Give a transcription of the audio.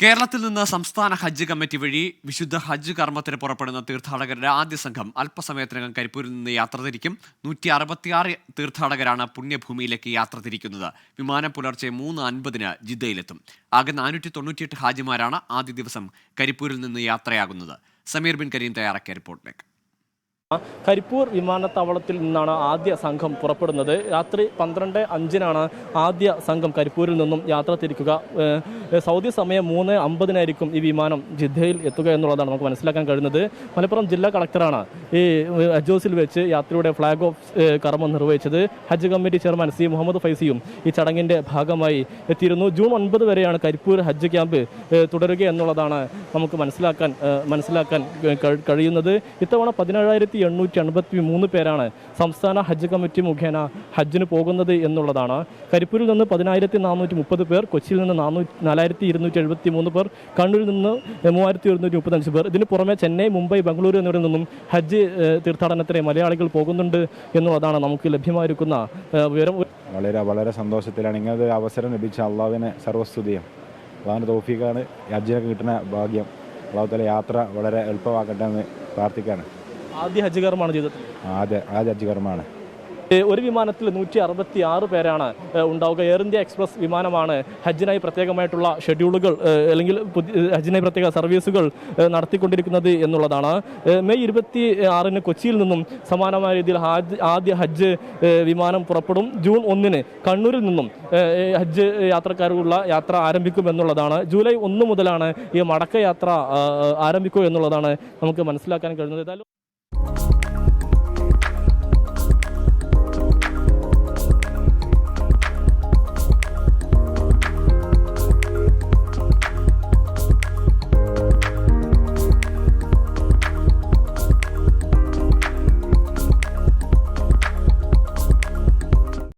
കേരളത്തിൽ നിന്ന് സംസ്ഥാന ഹജ്ജ് കമ്മിറ്റി വഴി വിശുദ്ധ ഹജ്ജ് കർമ്മത്തിന് പുറപ്പെടുന്ന തീർത്ഥാടകരുടെ ആദ്യ സംഘം അല്പസമയത്തിനകം കരിപ്പൂരിൽ നിന്ന് യാത്ര തിരിക്കും. 166 തീർത്ഥാടകരാണ് പുണ്യഭൂമിയിലേക്ക് യാത്ര തിരിക്കുന്നത്. വിമാനം പുലർച്ചെ 3:50 ജിദ്ദയിലെത്തും. ആകെ 498 ഹാജിമാരാണ് ആദ്യ ദിവസം കരിപ്പൂരിൽ നിന്ന് യാത്രയാകുന്നത്. സമീർ ബിൻ കരീം തയ്യാറാക്കിയ റിപ്പോർട്ടിലേക്ക്. കരിപ്പൂർ വിമാനത്താവളത്തിൽ നിന്നാണ് ആദ്യ സംഘം പുറപ്പെടുന്നത്. രാത്രി 12:05 ആദ്യ സംഘം കരിപ്പൂരിൽ നിന്നും യാത്ര തിരിക്കുക. സൗദി സമയം 3:50 ഈ വിമാനം ജിദ്ദയിൽ എത്തുക എന്നുള്ളതാണ് നമുക്ക് മനസ്സിലാക്കാൻ കഴിയുന്നത്. മലപ്പുറം ജില്ലാ കളക്ടറാണ് ഈ ഹജ്ജ് ഹൗസിൽ വെച്ച് യാത്രയുടെ ഫ്ലാഗ് ഓഫ് കർമ്മം നിർവഹിച്ചത്. ഹജ്ജ് കമ്മിറ്റി ചെയർമാൻ സി മുഹമ്മദ് ഫൈസിയും ഈ ചടങ്ങിൻ്റെ ഭാഗമായി എത്തിയിരുന്നു. ജൂൺ 9 വരെയാണ് കരിപ്പൂർ ഹജ്ജ് ക്യാമ്പ് തുടരുക എന്നുള്ളതാണ് നമുക്ക് മനസ്സിലാക്കാൻ കഴിയുന്നത്. ഇത്തവണ 17,853 പേരാണ് സംസ്ഥാന ഹജ്ജ് കമ്മിറ്റി മുഖേന ഹജ്ജിന് പോകുന്നത് എന്നുള്ളതാണ്. കരിപ്പൂരിൽ നിന്ന് 10,430 പേർ, കൊച്ചിയിൽ നിന്ന് 4,273 പേർ, കണ്ണൂരിൽ നിന്ന് 3,135 പേർ. ഇതിന് പുറമെ ചെന്നൈ, മുംബൈ, ബംഗളൂരു എന്നിവരിൽ നിന്നും ഹജ്ജ് തീർത്ഥാടനത്തിന് മലയാളികൾ പോകുന്നുണ്ട് എന്നുള്ളതാണ് നമുക്ക് ലഭ്യമായിരിക്കുന്ന വിവരം. വളരെ സന്തോഷത്തിലാണ്. ഇങ്ങനത്തെ അവസരം ലഭിച്ച അള്ളാഹുവിനെ സർവ്വസ്തുതിയും. അള്ളാഹുവിൻ്റെ തൗഫീഖാണ് ഹജ്ജിനൊക്കെ കിട്ടുന്ന ഭാഗ്യം. അള്ളാഹുവിൻ്റെ യാത്ര വളരെ എളുപ്പമാക്കട്ടെ എന്ന് പ്രാർത്ഥിക്കുകയാണ്. ആദ്യ ഹജ്ജ് കർമ്മമാണ് ചെയ്തത്. ആദ്യ ഹജ്ജ് കർമ്മമാണ്. ഒരു വിമാനത്തിൽ 166 പേരാണ് ഉണ്ടാവുക. എയർ ഇന്ത്യ എക്സ്പ്രസ് വിമാനമാണ് ഹജ്ജിനായി പ്രത്യേകമായിട്ടുള്ള ഷെഡ്യൂളുകൾ അല്ലെങ്കിൽ ഹജ്ജിനായി പ്രത്യേക സർവീസുകൾ നടത്തിക്കൊണ്ടിരിക്കുന്നത് എന്നുള്ളതാണ്. മെയ് 26 കൊച്ചിയിൽ നിന്നും സമാനമായ രീതിയിൽ ആദ്യ ഹജ്ജ് വിമാനം പുറപ്പെടും. ജൂൺ 1 കണ്ണൂരിൽ നിന്നും ഹജ്ജ് യാത്രക്കാർക്കുള്ള യാത്ര ആരംഭിക്കും എന്നുള്ളതാണ്. ജൂലൈ 1 മുതലാണ് ഈ മടക്കയാത്ര ആരംഭിക്കുക എന്നുള്ളതാണ് നമുക്ക് മനസ്സിലാക്കാൻ കഴിയുന്നത്.